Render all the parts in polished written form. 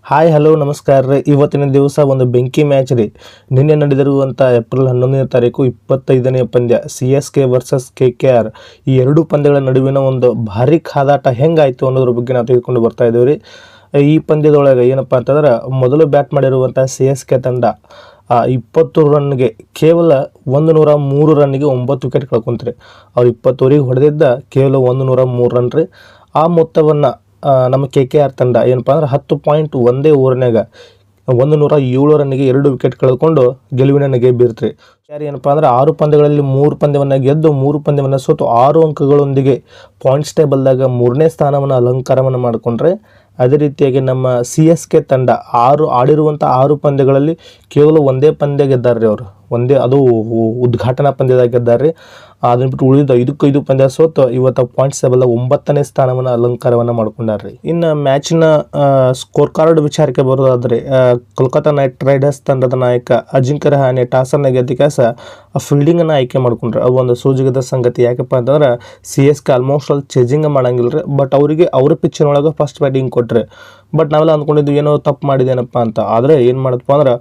Hi hello ನಮಸ್ಕಾರ ರೀ. ಇವತ್ತಿನ ದಿವಸ ಒಂದು ಬೆಂಕಿ ಮ್ಯಾಚ್ ರೀ. ನಿನ್ನೆ ನಡೆದಿರುವಂಥ ಏಪ್ರಿಲ್ 11ನೇ ತಾರೀಕು 25ನೇ ಪಂದ್ಯ CSK ವರ್ಸಸ್ KKR. ಈ ಎರಡು ಪಂದ್ಯಗಳ ನಡುವಿನ ಒಂದು ಭಾರಿ ಕಾದಾಟ ಹೆಂಗಾಯಿತು ಅನ್ನೋದ್ರ ಬಗ್ಗೆ ನಾವು ತೆಗೆದುಕೊಂಡು ಬರ್ತಾ ಇದ್ದೀವಿ ರೀ. ಈ ಪಂದ್ಯದೊಳಗೆ ಏನಪ್ಪ ಅಂತಂದ್ರೆ ಮೊದಲು ಬ್ಯಾಟ್ ಮಾಡಿರುವಂಥ CSK ತಂಡ 20 ರನ್ಗೆ ಕೇವಲ 103 ರನ್ನಿಗೆ 9 ವಿಕೆಟ್ ಕಳ್ಕೊಂತ್ರಿ. ಅವ್ರು 20 ಓವರಿಗೆ ಹೊಡೆದಿದ್ದ ಕೇವಲ 103 ರನ್ ರೀ. ಆ ಮೊತ್ತವನ್ನು ನಮ್ಮ KKR ತಂಡ ಏನಪ್ಪ ಅಂದ್ರೆ 10 ಪಾಯಿಂಟ್ ಒಂದೇ ಓವರ್ನಾಗ 107 ರನ್ನಿಗೆ 2 ವಿಕೆಟ್ ಕಳ್ಕೊಂಡು ಗೆಲುವಿನ ನಗೆ ಬೀರ್ತ್ರಿ. ಏನಪ್ಪ ಅಂದ್ರೆ 6 ಪಂದ್ಯಗಳಲ್ಲಿ 3 ಪಂದ್ಯವನ್ನು ಗೆದ್ದು 3 ಪಂದ್ಯವನ್ನು ಸೋತು 6 ಅಂಕಗಳೊಂದಿಗೆ ಪಾಯಿಂಟ್ಸ್ ಟೇಬಲ್ದಾಗ 3ನೇ ಸ್ಥಾನವನ್ನು ಅಲಂಕಾರವನ್ನು ಮಾಡಿಕೊಂಡ್ರೆ, ಅದೇ ರೀತಿಯಾಗಿ ನಮ್ಮ CSK ತಂಡ ಆಡಿರುವಂಥ 6 ಪಂದ್ಯಗಳಲ್ಲಿ ಕೇವಲ ಒಂದೇ ಪಂದ್ಯ ಗೆದ್ದಾರ್ರಿ. ಅವರು ಅದು ಉದ್ಘಾಟನಾ ಪಂದ್ಯದಾಗ ಗೆದ್ದಾರ್ರಿ. ಅದನ್ನ ಬಿಟ್ಟು ಉಳಿದ 5 ಪಂದ್ಯ ಸೋತು ಇವತ್ತು ಪಾಯಿಂಟ್ಸ್ ಟೇಬಲ್ 9ನೇ ಸ್ಥಾನವನ್ನು ಅಲಂಕಾರವನ್ನು ಮಾಡ್ಕೊಂಡಾರ್ರಿ. ಇನ್ನು ಮ್ಯಾಚಿನ ಸ್ಕೋರ್ ಕಾರ್ಡ್ ವಿಚಾರಕ್ಕೆ ಬರೋದಾದ್ರೆ, ಕೋಲ್ಕತ್ತಾ ನೈಟ್ ರೈಡರ್ಸ್ ತಂಡದ ನಾಯಕ ಅಜಿಂಕ್ಯ ರಹಾನೆ ಟಾಸನ್ನು ಗೆದ್ದ ಕೆಲಸ ಫೀಲ್ಡಿಂಗನ್ನು ಆಯ್ಕೆ ಮಾಡ್ಕೊಂಡ್ರೆ ಅದು ಒಂದು ಸೂಜಿಗದ ಸಂಗತಿ. ಯಾಕಪ್ಪ ಅಂತಂದ್ರೆ CSK ಆಲ್ಮೋಸ್ಟ್ ಅಲ್ಲಿ ಚೇಜಿಂಗ್ ಮಾಡಂಗಿಲ್ಲ ರೀ. ಬಟ್ ಅವರಿಗೆ ಅವ್ರ ಪಿಚ್ಚಿನೊಳಗೆ ಫಸ್ಟ್ ಬ್ಯಾಟಿಂಗ್ ಕೊಟ್ಟರೆ, ಬಟ್ ನಾವೆಲ್ಲ ಅಂದ್ಕೊಂಡಿದ್ದು ಏನೋ ತಪ್ಪು ಮಾಡಿದೇನಪ್ಪ ಅಂತ. ಆದರೆ ಏನು ಮಾಡಪ್ಪ ಅಂದ್ರೆ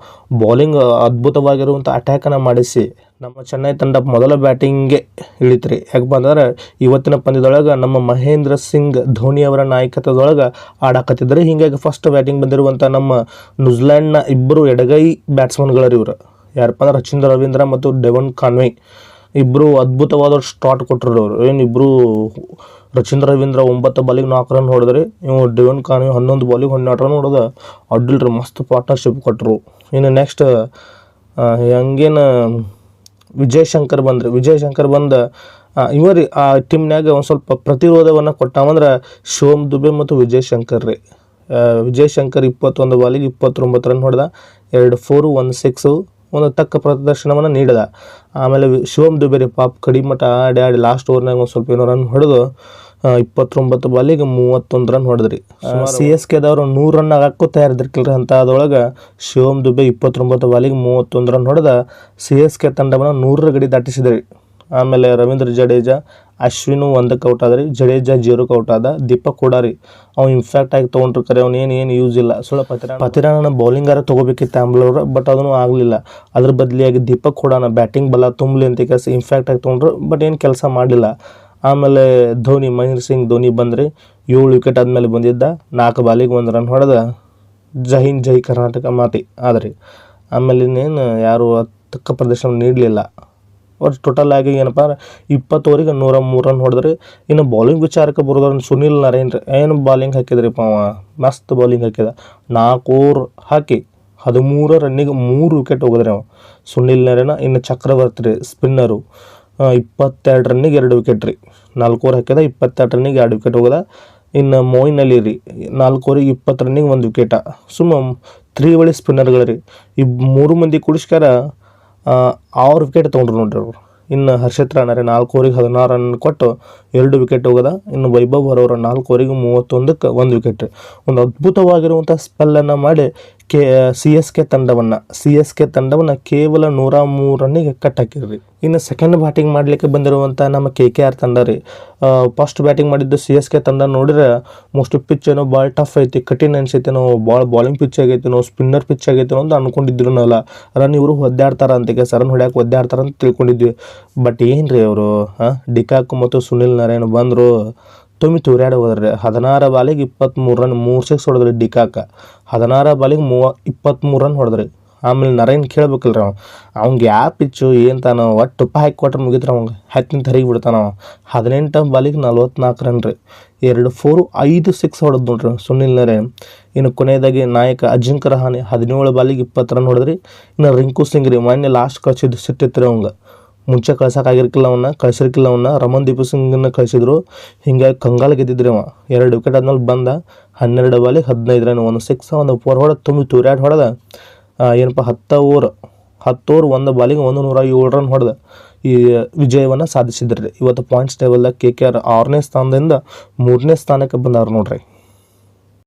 ಬೌಲಿಂಗ್ ಅದ್ಭುತವಾಗಿರುವಂಥ ಅಟ್ಯಾಕನ್ನು ಮಾಡಿಸಿ ನಮ್ಮ ಚೆನ್ನೈ ತಂಡ ಮೊದಲ ಬ್ಯಾಟಿಂಗ್ಗೆ ಇಳಿತ್ರಿ. ಯಾಕಪ್ಪ ಅಂತಂದ್ರೆ ಇವತ್ತಿನ ಪಂದ್ಯದೊಳಗೆ ನಮ್ಮ ಮಹೇಂದ್ರ ಸಿಂಗ್ ಧೋನಿ ಅವರ ನಾಯಕತ್ವದೊಳಗೆ ಆಡಾಕತ್ತಿದ್ದಾರೆ. ಹೀಗಾಗಿ ಫಸ್ಟ್ ಬ್ಯಾಟಿಂಗ್ ಬಂದಿರುವಂಥ ನಮ್ಮ ನ್ಯೂಜಿಲ್ಯಾಂಡ್ನ ಇಬ್ಬರು ಎಡಗೈ ಬ್ಯಾಟ್ಸ್ಮನ್ಗಳು ಇವರು ಯಾರಪ್ಪ ಅಂದ್ರೆ ರಚೀಂದ್ರ ರವೀಂದ್ರ ಮತ್ತು ಡೆವನ್ ಕಾನ್ವೆ. ಇಬ್ಬರು ಅದ್ಭುತವಾದ ಸ್ಟಾರ್ಟ್ ಕೊಟ್ಟರು. ಅವರು ಏನಿಬ್ಬರು ರಚೀಂದ್ರ ರವೀಂದ್ರ 9 ಬಾಲಿಗೆ 4 ರನ್ ಹೊಡೆದ್ರಿ. ಇವು ಡೆವನ್ ಕಾನ್ವೆ 11 ಬಾಲಿಗೆ 12 ರನ್ ಹೊಡೆದ ಅಡ್ಡಿಲ್ರಿ, ಮಸ್ತ್ ಪಾರ್ಟ್ನರ್ಶಿಪ್ ಕೊಟ್ಟರು. ಇನ್ನು ನೆಕ್ಸ್ಟ್ ಹಂಗೇನು ವಿಜಯ್ ಶಂಕರ್ ಬಂದ ಇವರಿ ಆ ಟೀಮ್ನಾಗ ಒಂದು ಸ್ವಲ್ಪ ಪ್ರತಿರೋಧವನ್ನು ಕೊಟ್ಟಾವಂದ್ರೆ ಶಿವಮ್ ದುಬೆ ಮತ್ತು ವಿಜಯ್ ಶಂಕರ್ ರೀ. ವಿಜಯ್ ಶಂಕರ್ 21 ಬಾಲಿಗೆ 29 ರನ್ ಹೊಡೆದ, 2 4 1 6 ಒಂದು ತಕ್ಕ ಪ್ರದರ್ಶನವನ್ನು ನೀಡಿದ. ಆಮೇಲೆ ಶಿವಮ್ ದುಬೆ ರೀ ಪಾಪ್ ಕಡಿಮೆ ಮಟ್ಟ ಆಡಿ ಲಾಸ್ಟ್ ಓವರ್ನಾಗ ಒಂದು ಸ್ವಲ್ಪ ಏನೋ ರನ್ ಹೊಡೆದು 29 ಬಾಲಿಗೆ 31 ರನ್ ಹೊಡೆದ್ರಿ. CSKದವರು 100 ರನ್ ಆಗಕ್ಕೂ ತಯಾರಿದ್ರಿಕಿಲ್ರಿ. ಅಂಥದ್ರೊಳಗೆ ಶಿವಮ್ ದುಬೆ 29 ಬಾಲಿಗೆ 31 ರನ್ ಹೊಡೆದ CSK ತಂಡವನ್ನು 100ರ ಗಡಿ ದಾಟಿಸಿದ್ರಿ. ಆಮೇಲೆ ರವೀಂದ್ರ ಜಡೇಜಾ ಅಶ್ವಿನ್ 1ಕ್ಕೆ ಔಟ್ ಆದ್ರಿ, ಜಡೇಜಾ 0ಕ್ಕೆ ಔಟ್ ಆದ. ದೀಪಕ್ ಹುಡಾರಿ ಅವ್ನು ಇಂಪ್ಯಾಕ್ಟ್ ಆಗಿ ತೊಗೊಂಡ್ರು, ಕರೆ ಅವ್ನು ಏನು ಯೂಸ್ ಇಲ್ಲ. ಪತಿರಾನ ಬೌಲಿಂಗಾರ ತೊಗೋಬೇಕಿತ್ತು ಆಂಬ್ಲವ್ರು, ಬಟ್ ಅದನ್ನು ಆಗಲಿಲ್ಲ. ಅದ್ರ ಬದಲಿಯಾಗಿ ದೀಪಕ್ ಹುಡಾನ ಬ್ಯಾಟಿಂಗ್ ಬಲ ತುಂಬಲಿ ಅಂತ ಕೆಲಸ ಇಂಪ್ಯಾಕ್ಟ್ ಆಗಿ ತೊಗೊಂಡ್ರು, ಬಟ್ ಏನು ಕೆಲಸ ಮಾಡಲಿಲ್ಲ. ಆಮೇಲೆ ಮಹೇಂದ್ರ ಸಿಂಗ್ ಧೋನಿ ಬಂದ್ರಿ, 7 ವಿಕೆಟ್ ಆದಮೇಲೆ ಬಂದಿದ್ದ, 4 ಬಾಲಿಗೆ 1 ರನ್ ಹೊಡೆದ ಜೈ ಹಿಂದ್ ಜೈ ಕರ್ನಾಟಕ ಮಾತಿ ಆದ್ರಿ. ಆಮೇಲೆ ಇನ್ನೇನು ಯಾರು ತಕ್ಕ ಪ್ರದರ್ಶನ ನೀಡಲಿಲ್ಲ. ಅವ್ರು ಟೋಟಲ್ ಆಗಿ ಏನಪ್ಪ ಅಂದ್ರೆ 20 ಓವರಿಗೆ 103 ರನ್ ಹೊಡೆದ್ರಿ. ಇನ್ನು ಬೌಲಿಂಗ್ ವಿಚಾರಕ್ಕೆ ಬರೋದ್ರೆ ಸುನಿಲ್ ನರೇನ್ ಏನು ಬಾಲಿಂಗ್ ಹಾಕಿದ್ರಿಪ್ಪ, ಅವ ಮಸ್ತ್ ಬೌಲಿಂಗ್ ಹಾಕಿದ. 4 ಓವರ್ ಹಾಕಿ 13 ರನ್ನಿಗೆ 3 ವಿಕೆಟ್ ಹೋಗಿದ್ರಿ ಅವ ಸುನಿಲ್ ನರೇನ. ಇನ್ನು ಚಕ್ರವರ್ತಿ ರೀ ಸ್ಪಿನ್ನರು 22 ರನ್ನಿಗೆ 2 ವಿಕೆಟ್ ರೀ. 4 ಓವರ್ ಹಾಕಿದ, 22 ರನ್ನಿಗೆ 2 ವಿಕೆಟ್ ಹೋಗದ. ಇನ್ನು ಮೊಯಿನ್ ಅಲಿ ರೀ 4 ಓವರಿಗೆ 20 ರನ್ನಿಗೆ 1 ವಿಕೆಟ. ಸುಮ್ಮ 3 ಬಳಿ ಸ್ಪಿನ್ನರ್ಗಳು ರೀ. ಈ 3 ಮಂದಿ ಕೂಡಿಸ್ಕಾರ 6 ವಿಕೆಟ್ ತೊಗೊಂಡ್ರು ನೋಡ್ರಿ ಅವರು. ಇನ್ನು ಹರ್ಷಿತ್ ರಾಣಾ ರೀ 4 ಓವರಿಗೆ 16 ರನ್ ಕೊಟ್ಟು 2 ವಿಕೆಟ್ ಹೋಗದ. ಇನ್ನು ವೈಭವ್ ಅವರ 4 ಓವರಿಗೆ 31ಕ್ಕೆ 1 ವಿಕೆಟ್ ರೀ. ಒಂದು ಅದ್ಭುತವಾಗಿರುವಂಥ ಸ್ಪೆಲ್ಲನ್ನು ಮಾಡಿ CSK ತಂಡವನ್ನು ಕೇವಲ 103 ರನ್ನಿಗೆ ಕಟ್ಟಾಕಿದ್ರಿ. ಇನ್ನು ಸೆಕೆಂಡ್ ಬ್ಯಾಟಿಂಗ್ ಮಾಡಲಿಕ್ಕೆ ಬಂದಿರುವಂಥ ನಮ್ಮ KKR ತಂಡ ರೀ. ಫಸ್ಟ್ ಬ್ಯಾಟಿಂಗ್ ಮಾಡಿದ್ದು CSK ತಂಡ ನೋಡಿದ್ರೆ ಮೋಸ್ಟ್ ಪಿಚ್ ಏನೋ ಭಾಳ ಟಫ್ ಐತಿ, ಕಠಿಣ ಅನ್ಸೈತಿ, ನಾವು ಭಾಳ ಬೌಲಿಂಗ್ ಪಿಚ್ ಆಗೈತಿ, ನಾವು ಸ್ಪಿನ್ನರ್ ಪಿಚ್ ಆಗೈತಿ ಅಂತ ಅಂದ್ಕೊಂಡಿದ್ರು. ನಾವೆಲ್ಲ ರನ್ ಇವರು ಒದ್ದಾಡ್ತಾರ ಅಂತ ರನ್ ಹೊಡ್ಯಾಕೆ ಒದ್ದಾಡ್ತಾರ ಅಂತ ತಿಳ್ಕೊಂಡಿದ್ವಿ. ಬಟ್ ಏನು ರೀ ಅವರು ಡಿಕಾಕ್ ಮತ್ತು ಸುನಿಲ್ ನರೇನ್ ಬಂದರು, ತುಂಬಿ ತೂರ್ಯಾಡಿ ಹೋದ್ರಿ. 16 ಬಾಲಿಗೆ 23 ರನ್, 3 6 ಹೊಡೆದ್ರಿ ಡಿಕಾಕ. 16 ಬಾಲಿಗೆ 23 ರನ್ ಹೊಡೆದ್ರಿ. ಆಮೇಲೆ ನರೇನ್ ಕೇಳ್ಬೇಕಲ್ರಿ ಅವ್ನಿಗೆ ಯಾವ ಪಿಚ್ಚು ಏನು ತಾನು ಒಟ್ಟು ತುಪ್ಪ ಹಾಕಿ ಕೊಟ್ರೆ ಮುಗಿತ್ರ ಅವಂಗೆ ಹತ್ತಿನ ತರಿಗೆ ಬಿಡ್ತಾನ. 18 ಬಾಲಿಗೆ 44 ರನ್ ರೀ, 2 4 5 6 ಹೊಡೆದ್ ನೋಡ್ರಿ ಸುನಿಲ್ ನರೇನ್. ಇನ್ನು ಕೊನೆಯದಾಗಿ ನಾಯಕ ಅಜಿಂಕ್ಯ ರಹಾನೆ 17 ಬಾಲಿಗೆ 20 ರನ್ ಹೊಡೆದ್ರಿ. ಇನ್ನು ರಿಂಕು ಸಿಂಗ್ ರೀ ಮೊನ್ನೆ ಲಾಸ್ಟ್ ಕಳಿಸಿದ್ದು ಸಿಟ್ಟಿತ್ತು ಅವಂಗೆ, ಮುಂಚೆ ಕಳ್ಸೋಕ್ಕಾಗಿರ್ಕಿಲ್ಲ ಅವನ್ನ ರಮನ್ದೀಪ್ ಸಿಂಗನ್ನು ಕಳಿಸಿದ್ರು. ಹಿಂಗಾಗಿ ಕಂಗಾಲ್ ಗೆದ್ದಿದ್ರಿ ಅವ. 2 ವಿಕೆಟ್ ಆದ್ಮೇಲೆ ಬಂದ, 12 ಬಾಲಿಗೆ 15 ರನ್, 1 6 1 4 ಹೊಡೆದ, ತುಂಬಿ ತೂರ್ಯಾಡಿ ಹೊಡೆದ. ಏನಪ್ಪ 10 ಓವರ್ 1 ಬಾಲಿಗೆ 107 ರನ್ ಹೊಡೆದ ಈ ವಿಜಯವನ್ನು ಸಾಧಿಸಿದ್ರಿ. ಇವತ್ತು ಪಾಯಿಂಟ್ಸ್ ಟೇಬಲ್ದಾಗ KKR 6ನೇ ಸ್ಥಾನದಿಂದ 3ನೇ ಸ್ಥಾನಕ್ಕೆ ಬಂದಾರ ನೋಡ್ರಿ.